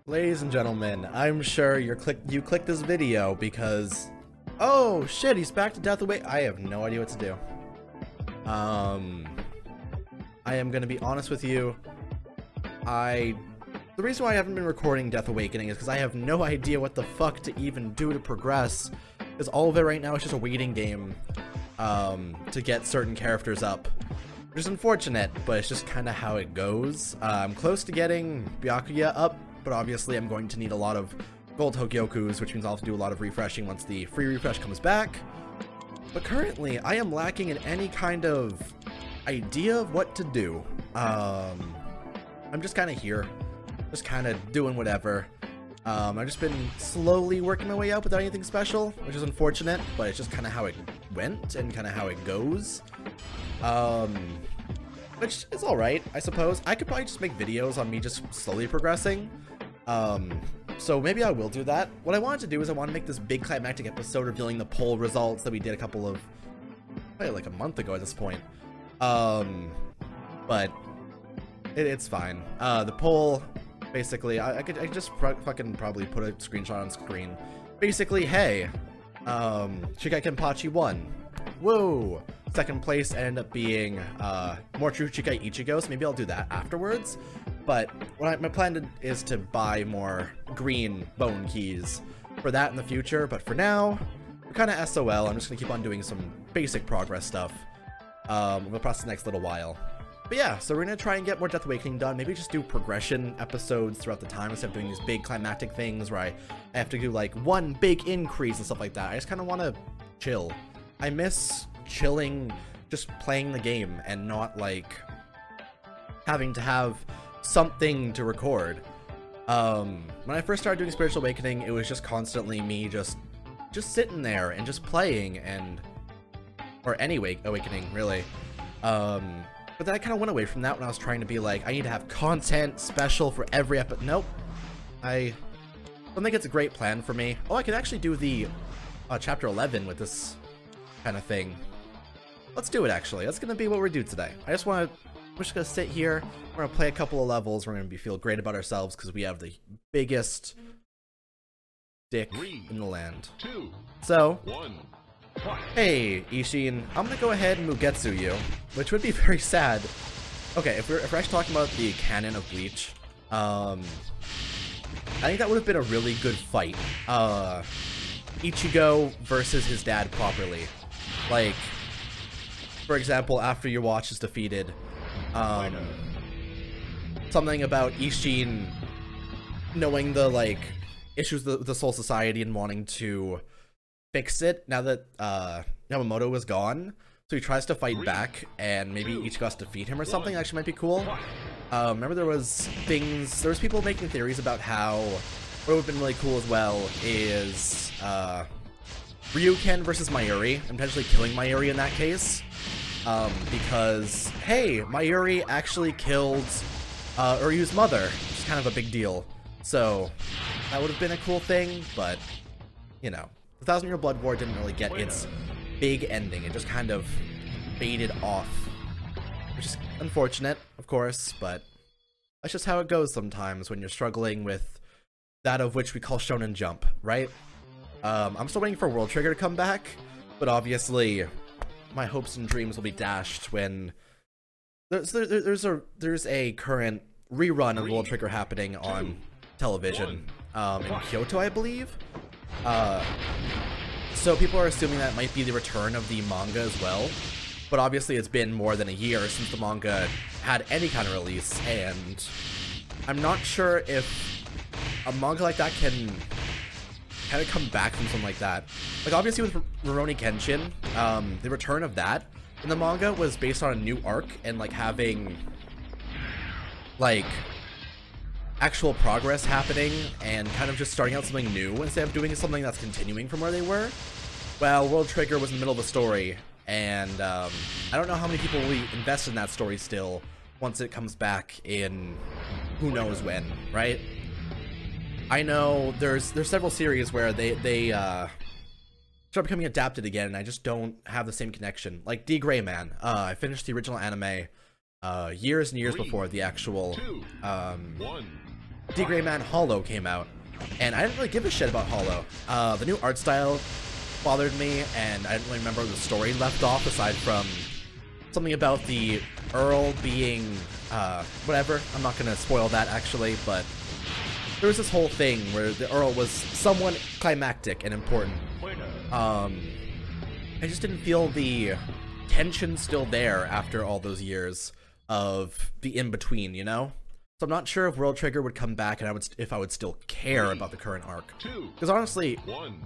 Ladies and gentlemen, I'm sure you clicked this video because, oh shit, he's back to Death Away. I have no idea what to do. I am gonna be honest with you. The reason why I haven't been recording Death Awakening is because I have no idea what the fuck to even do to progress. Because all of it right now is just a waiting game to get certain characters up. Which is unfortunate, but it's just kind of how it goes. I'm close to getting Byakuya up, but obviously I'm going to need a lot of gold Tokyokus, which means I'll have to do a lot of refreshing once the free refresh comes back. But currently, I am lacking in any kind of idea of what to do. I'm just kind of here, just kind of doing whatever. I've just been slowly working my way up without anything special, which is unfortunate, but it's just kind of how it went and kind of how it goes. Which is alright, I suppose. I could probably just make videos on me just slowly progressing. So maybe I will do that. What I wanted to do is I want to make this big climactic episode revealing the poll results that we did probably like a month ago at this point. But it's fine. The poll, basically, I could just fucking probably put a screenshot on screen. Basically, hey, Shikai Kenpachi won. Whoa! Second place ended up being more True Shikai Ichigo, so maybe I'll do that afterwards. But my plan is to buy more green bone keys for that in the future. But for now, we're kind of SOL. I'm just gonna keep on doing some basic progress stuff. We'll process the next little while. But yeah, so we're gonna try and get more Death Awakening done. Maybe just do progression episodes throughout the time instead of doing these big climactic things where I have to do like one big increase and stuff like that. I just kind of want to chill. I miss chilling, just playing the game and not like having to have something to record. When I first started doing Spiritual Awakening, it was just constantly me just sitting there and just playing, and or any awakening really. But then I kind of went away from that when I was trying to be like, I need to have content special for every episode. Nope, I don't think it's a great plan for me. Oh, I could actually do the chapter 11 with this kind of thing. Let's do it, actually. That's gonna be what we're doing today. We're just gonna sit here, we're gonna play a couple of levels, we're gonna feel great about ourselves because we have the biggest dick in the land. So, hey, Ishin, I'm gonna go ahead and Mugetsu you, which would be very sad. Okay, if we're actually talking about the canon of Bleach, I think that would have been a really good fight. Ichigo versus his dad properly. Like, for example, after your watch is defeated, something about Ishin knowing the, like, issues with the Soul Society and wanting to fix it now that, Yamamoto is gone. So he tries to fight back, and maybe Ichigo has to defeat him or something. Actually might be cool. Remember there was people making theories about how, what would have been really cool as well is, Ryuken versus Mayuri, and potentially killing Mayuri in that case. Because, hey, Mayuri actually killed Uryu's mother, which is kind of a big deal. So, that would have been a cool thing, but, you know, the 1,000 Year Blood War didn't really get its big ending. It just kind of faded off, which is unfortunate, of course, but that's just how it goes sometimes when you're struggling with that of which we call Shonen Jump, right? I'm still waiting for World Trigger to come back, but obviously my hopes and dreams will be dashed when there's a current rerun of World Trigger happening on television in Kyoto, I believe. So people are assuming that might be the return of the manga as well, but obviously it's been more than a year since the manga had any kind of release, and I'm not sure if a manga like that can kind of come back from something like that. Like, obviously with Rurouni Kenshin, the return of that in the manga was based on a new arc and like having like actual progress happening and kind of just starting out something new instead of doing something that's continuing from where they were. Well, World Trigger was in the middle of a story, and I don't know how many people will be invested in that story still once it comes back in who knows when, right? I know there's several series where they start becoming adapted again, and I just don't have the same connection. Like D. Gray Man, I finished the original anime years and years before the actual D-Gray Man Hollow came out, and I didn't really give a shit about Hollow. The new art style bothered me, and I didn't really remember where the story left off, aside from something about the Earl being, whatever. I'm not gonna spoil that, actually, but there was this whole thing where the Earl was somewhat climactic and important. I just didn't feel the tension still there after all those years of the in-between, you know? So I'm not sure if World Trigger would come back and if I would still care about the current arc. Because honestly,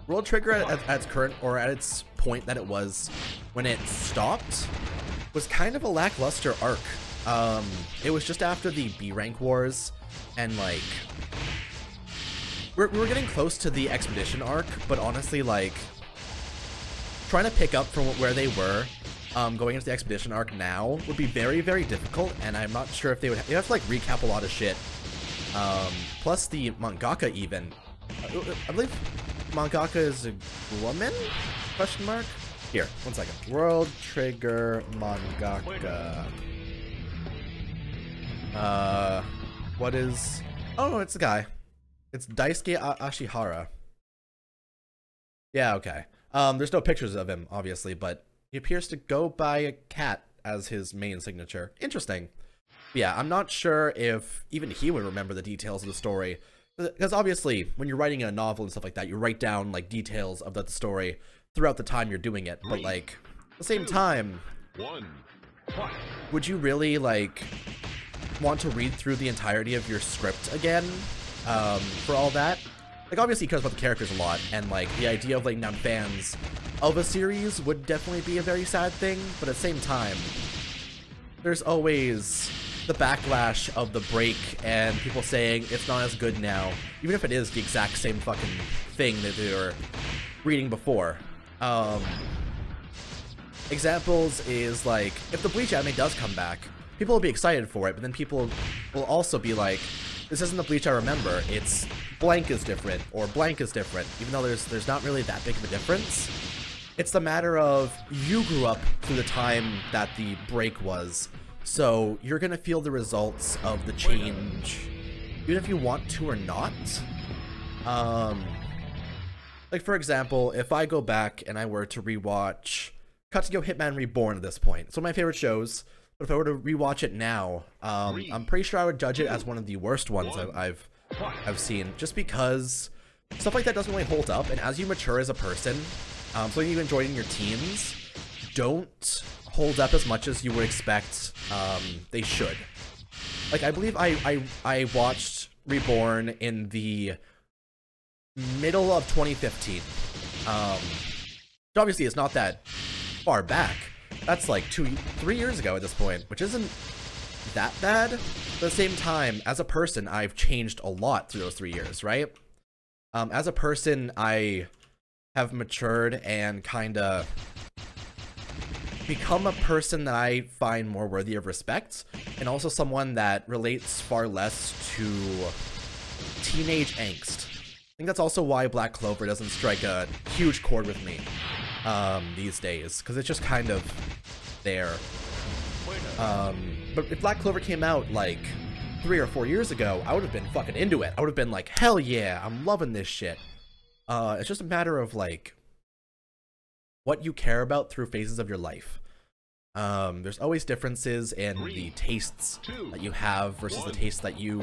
World Trigger at its current, or at its point that it was when it stopped, was kind of a lackluster arc. It was just after the B-Rank Wars, and like, we were getting close to the Expedition arc, but honestly, like, trying to pick up from where they were, going into the Expedition arc now would be very, very difficult, and I'm not sure if they would they have to like recap a lot of shit. Plus the mangaka even. I believe mangaka is a woman? Question mark? Here, one second. World Trigger mangaka. What is... Oh no, it's a guy. It's Daisuke Ashihara. Yeah, okay. There's no pictures of him, obviously, but he appears to go by a cat as his main signature. Interesting. Yeah, I'm not sure if even he would remember the details of the story. Because obviously, when you're writing a novel and stuff like that, you write down, like, details of the story throughout the time you're doing it. But, like, at the same time, would you really, like, want to read through the entirety of your script again for all that? Like, obviously he cares about the characters a lot, and, like, the idea of letting down fans of a series would definitely be a very sad thing, but at the same time, there's always the backlash of the break and people saying it's not as good now, even if it is the exact same fucking thing that they were reading before. Examples is, like, if the Bleach anime does come back, people will be excited for it, but then people will also be like, this isn't the Bleach I remember, it's blank is different, or blank is different, even though there's not really that big of a difference. It's the matter of, you grew up through the time that the break was, so you're gonna feel the results of the change, even if you want to or not. Like, for example, if I go back and I were to rewatch Katsuyo Hitman Reborn at this point, it's one of my favorite shows, but if I were to rewatch it now, I'm pretty sure I would judge it as one of the worst ones I've seen, just because stuff like that doesn't really hold up, and as you mature as a person, something you enjoyed in your teens don't hold up as much as you would expect they should. Like, I believe I watched Reborn in the middle of 2015. Obviously it's not that far back. That's like 3 years ago at this point, which isn't that bad. But at the same time, as a person, I've changed a lot through those 3 years, right? As a person, I have matured and kinda become a person that I find more worthy of respect, and also someone that relates far less to teenage angst. I think that's also why Black Clover doesn't strike a huge chord with me these days, because it's just kind of there. But if Black Clover came out like 3 or 4 years ago, I would have been fucking into it. I would have been like, hell yeah, I'm loving this shit. It's just a matter of like what you care about through phases of your life. There's always differences in the tastes that you have versus the tastes that you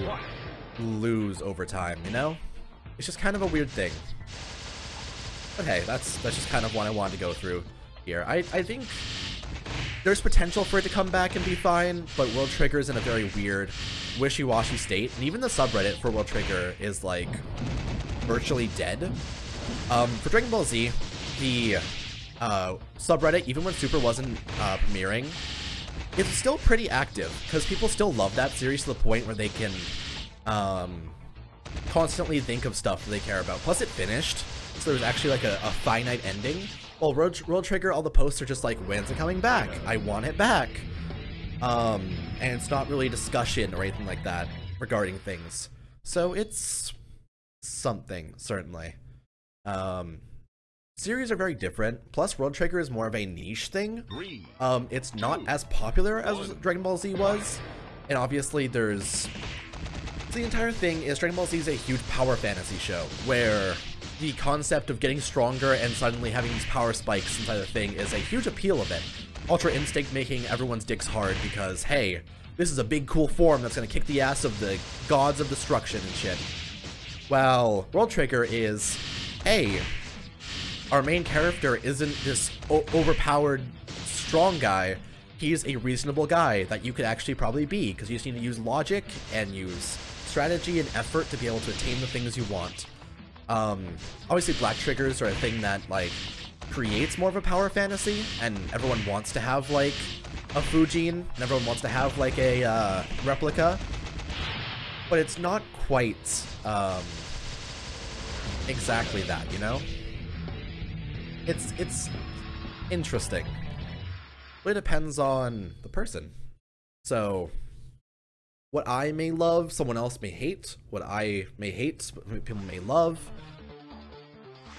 lose over time, you know? It's just kind of a weird thing. But hey, that's just kind of what I wanted to go through here. I think there's potential for it to come back and be fine, but World Trigger is in a very weird, wishy-washy state, and even the subreddit for World Trigger is like virtually dead. For Dragon Ball Z, the subreddit, even when Super wasn't premiering, it's still pretty active, because people still love that series to the point where they can constantly think of stuff that they care about. Plus it finished, so there's actually like a finite ending. Well, World Trigger, all the posts are just like, when's it coming back? I want it back. And it's not really discussion or anything like that regarding things. So it's something, certainly. Series are very different, plus World Trigger is more of a niche thing. It's not as popular as Dragon Ball Z was, and obviously there's The entire thing is Dragon Ball Z is a huge power fantasy show, where the concept of getting stronger and suddenly having these power spikes inside the thing is a huge appeal of it. Ultra Instinct making everyone's dicks hard because, hey, this is a big cool form that's gonna kick the ass of the gods of destruction and shit. Well, World Trigger is, hey, our main character isn't this overpowered strong guy. He's a reasonable guy that you could actually probably be, because you just need to use logic and use strategy and effort to be able to attain the things you want. Obviously black triggers are a thing that, like, creates more of a power fantasy, and everyone wants to have, like, a Fujin, and everyone wants to have, like, a, replica. But it's not quite, exactly that, you know? It's interesting. But it depends on the person. So, what I may love, someone else may hate. What I may hate, people may love.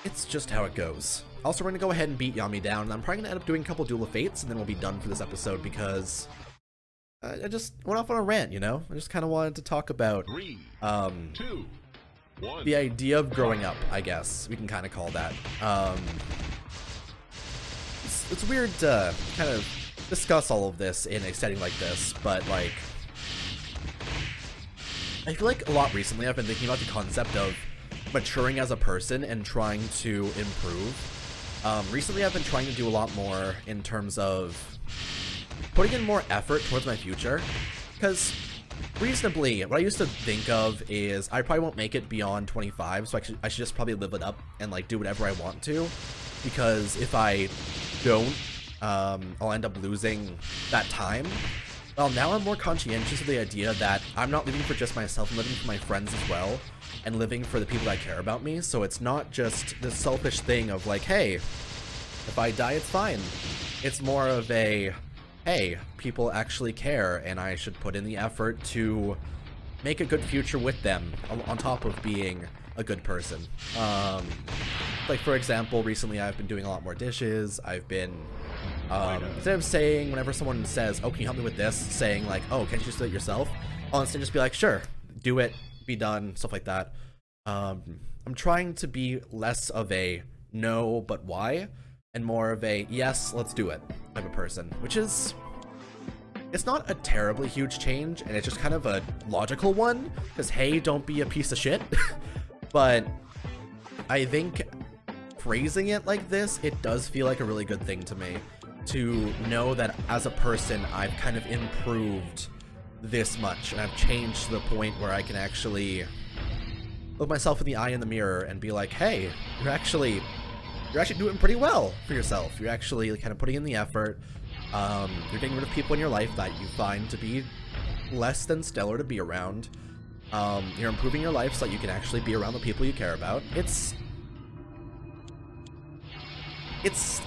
It's just how it goes. Also, we're going to go ahead and beat Yami down, and I'm probably going to end up doing a couple Duel of Fates, and then we'll be done for this episode, because I just went off on a rant, you know? I just kind of wanted to talk about the idea of growing up, I guess. We can kind of call that. It's weird to kind of discuss all of this in a setting like this, but, like, I feel like a lot recently I've been thinking about the concept of maturing as a person and trying to improve. Recently I've been trying to do a lot more in terms of putting in more effort towards my future, because reasonably, what I used to think of is I probably won't make it beyond 25, so I should just probably live it up and, like, do whatever I want to, because if I don't, I'll end up losing that time. Well, now I'm more conscientious of the idea that I'm not living for just myself, I'm living for my friends as well, and living for the people that care about me, so it's not just this selfish thing of, like, hey, if I die, it's fine. It's more of a, hey, people actually care, and I should put in the effort to make a good future with them, on top of being a good person. Like, for example, recently I've been doing a lot more dishes. I've been, instead of saying, whenever someone says, oh, can you help me with this, saying, like, oh, can't you just do it yourself? I'll instead just be like, sure, do it, be done, stuff like that. I'm trying to be less of a no, but why, and more of a yes, let's do it type of person, which is, it's not a terribly huge change, and it's just kind of a logical one, because hey, don't be a piece of shit. But I think phrasing it like this, it does feel like a really good thing to me, to know that as a person I've kind of improved this much, and I've changed to the point where I can actually look myself in the eye in the mirror and be like, hey, you're actually doing pretty well for yourself. You're actually kind of putting in the effort. You're getting rid of people in your life that you find to be less than stellar to be around. You're improving your life so that you can actually be around the people you care about. It's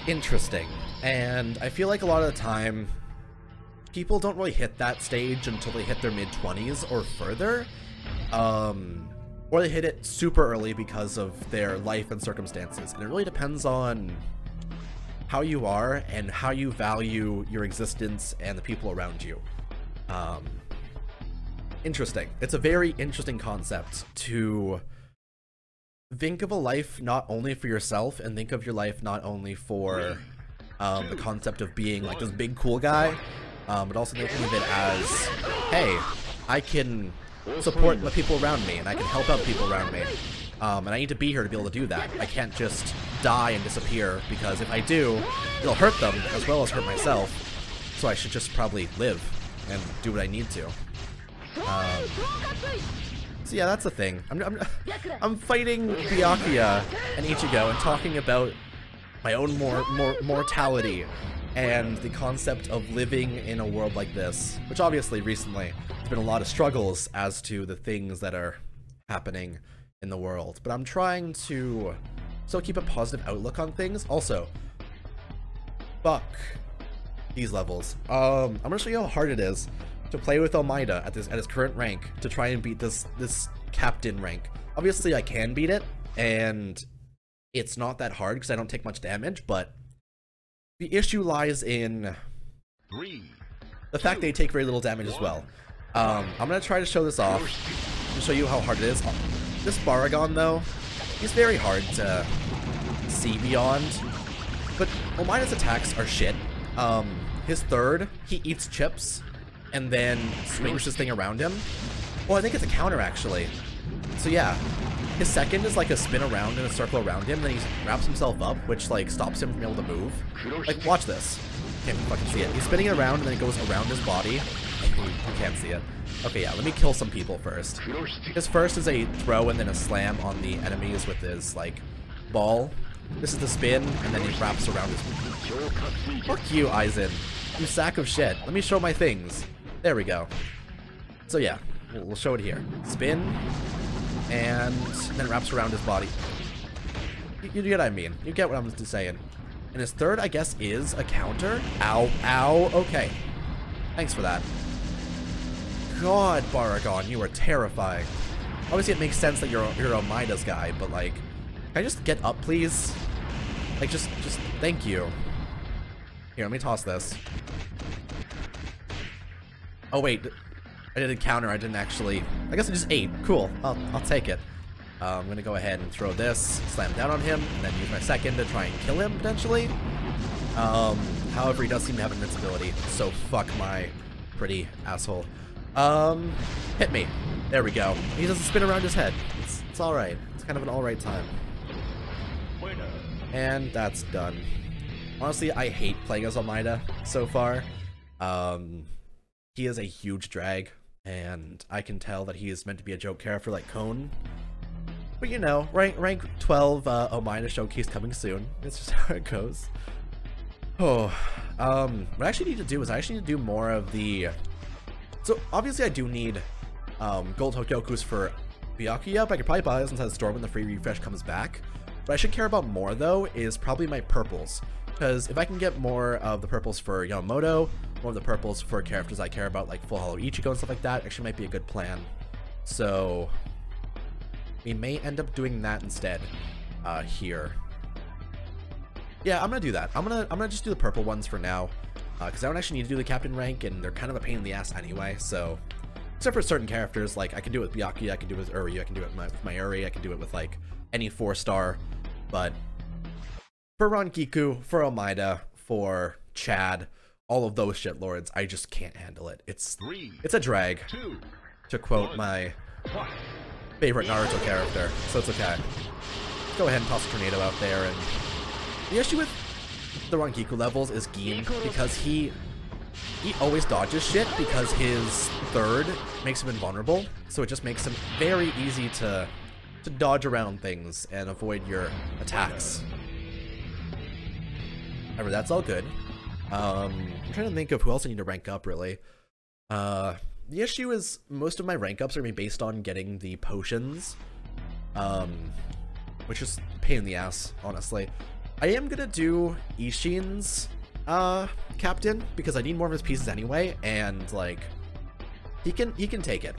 interesting, and I feel like a lot of the time people don't really hit that stage until they hit their mid-20s or further, or they hit it super early because of their life and circumstances, and it really depends on how you are and how you value your existence and the people around you. Interesting. It's a very interesting concept to think of a life not only for yourself, and think of your life not only for the concept of being like this big cool guy, but also thinking of it as, hey, I can support the people around me, and I can help out people around me, and I need to be here to be able to do that. I can't just die and disappear, because if I do, it'll hurt them as well as hurt myself, so I should just probably live and do what I need to. So yeah, that's the thing. I'm fighting Byakuya and Ichigo and talking about my own mortality and the concept of living in a world like this, which obviously recently there's been a lot of struggles as to the things that are happening in the world, but I'm trying to still keep a positive outlook on things. Also, fuck these levels. I'm gonna show you how hard it is to play with Almeida at his current rank to try and beat this captain rank. Obviously I can beat it, and it's not that hard because I don't take much damage, but the issue lies in the fact they take very little damage as well. I'm gonna try to show this off. to show you how hard it is. This Baragon, though, he's very hard to see beyond. But Omaida's attacks are shit. His third, he eats chips and then swings this thing around him. Well, I think it's a counter, actually. So yeah, his second is like a spin around in a circle around him, then he wraps himself up, which like stops him from being able to move. Like, watch this. Can't fucking see it. He's spinning it around and then it goes around his body. You can't see it. Okay, yeah, let me kill some people first. His first is a throw and then a slam on the enemies with his, like, ball. This is the spin, and then he wraps around his... Fuck you, Aizen. You sack of shit. Let me show my things. There we go. So yeah, we'll show it here. Spin, and then it wraps around his body. You get what I mean. You get what I'm saying. And his third, I guess, is a counter. Ow, ow, okay. Thanks for that. God, Baragon, you are terrifying. Obviously, it makes sense that you're Omaida's guy, but like, can I just get up, please? Like, just thank you. Here, let me toss this. Oh wait, I did a counter. I didn't actually. I guess I just ate. Cool. I'll take it. I'm gonna go ahead and throw this, slam down on him, and then use my second to try and kill him potentially. However, he does seem to have invincibility, so fuck my pretty asshole. Hit me. There we go. He doesn't spin around his head. It's alright. It's kind of an alright time. And that's done. Honestly, I hate playing as Omaida so far. He is a huge drag, and I can tell that he is meant to be a joke character like Cone. But you know, rank 12 Omaida showcase coming soon. It's just how it goes. Oh, what I actually need to do is I actually need to do more of the... So obviously I do need gold Hokyokus for Byakuya, but I could probably buy this inside the store when the free refresh comes back. What I should care about more though is probably my purples, because if I can get more of the purples for Yamamoto, more of the purples for characters I care about like Full Hollow Ichigo and stuff like that, actually might be a good plan. So we may end up doing that instead here. Yeah, I'm gonna do that. I'm gonna just do the purple ones for now, because I don't actually need to do the captain rank, and they're kind of a pain in the ass anyway. So, except for certain characters, like I can do it with Byakuya, I can do it with Uryu, I can do it with my Uri, I can do it with like any 4-star. But for Rangiku, for Omaida, for Chad, all of those shitlords, I just can't handle it. It's a drag, to quote my favorite Naruto character. So it's okay. Let's go ahead and toss a tornado out there. And the issue with the Rangiku levels is Gin, because he always dodges shit because his third makes him invulnerable. So it just makes him very easy to dodge around things and avoid your attacks. However, that's all good. I'm trying to think of who else I need to rank up, really. The issue is most of my rank ups are going to be based on getting the potions, which is a pain in the ass, honestly. I am going to do Ishin's captain, because I need more of his pieces anyway, and like, he can take it.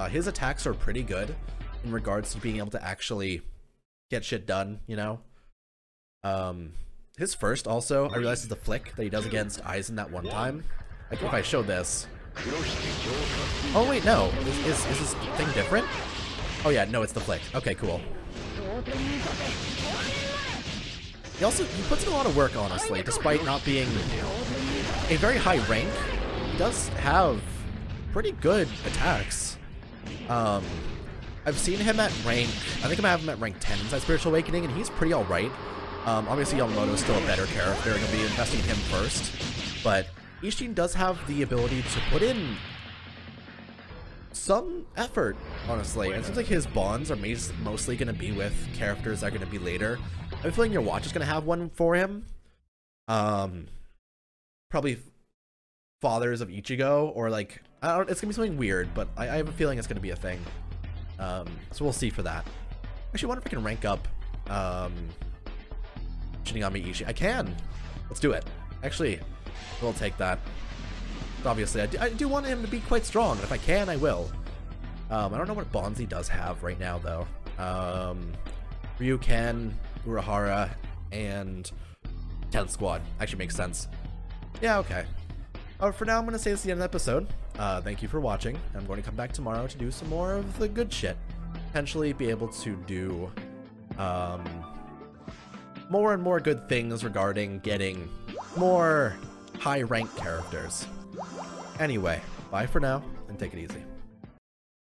His attacks are pretty good in regards to being able to actually get shit done, you know? His first also, I realized, is the flick that he does against Aizen that one time. Like, if I show this... Oh wait, no. Is this thing different? Oh yeah, no, it's the flick. Okay, cool. He puts in a lot of work, honestly, despite not being a very high rank. He does have pretty good attacks. I've seen him at rank, I think I have him at rank 10 inside Spiritual Awakening, and he's pretty alright. Obviously Yamamoto is still a better character, I'm going to be investing in him first, but Ishin does have the ability to put in some effort, honestly. And it seems like his bonds are mostly going to be with characters that are going to be later. I'm feeling your watch is going to have one for him. Probably Fathers of Ichigo, or like, I don't, it's going to be something weird, but I have a feeling it's going to be a thing. So we'll see for that. Actually, I wonder if I can rank up Shinigami Ishii. I can! Let's do it. Actually, we'll take that. Obviously, I do want him to be quite strong, and if I can, I will. I don't know what bonds he does have right now, though. Ryuken, Urahara, and 10th Squad. Actually makes sense. Yeah, okay. For now, I'm going to say this is the end of the episode. thank you for watching. I'm going to come back tomorrow to do some more of the good shit. Potentially be able to do more and more good things regarding getting more high-ranked characters. Anyway, bye for now, and take it easy.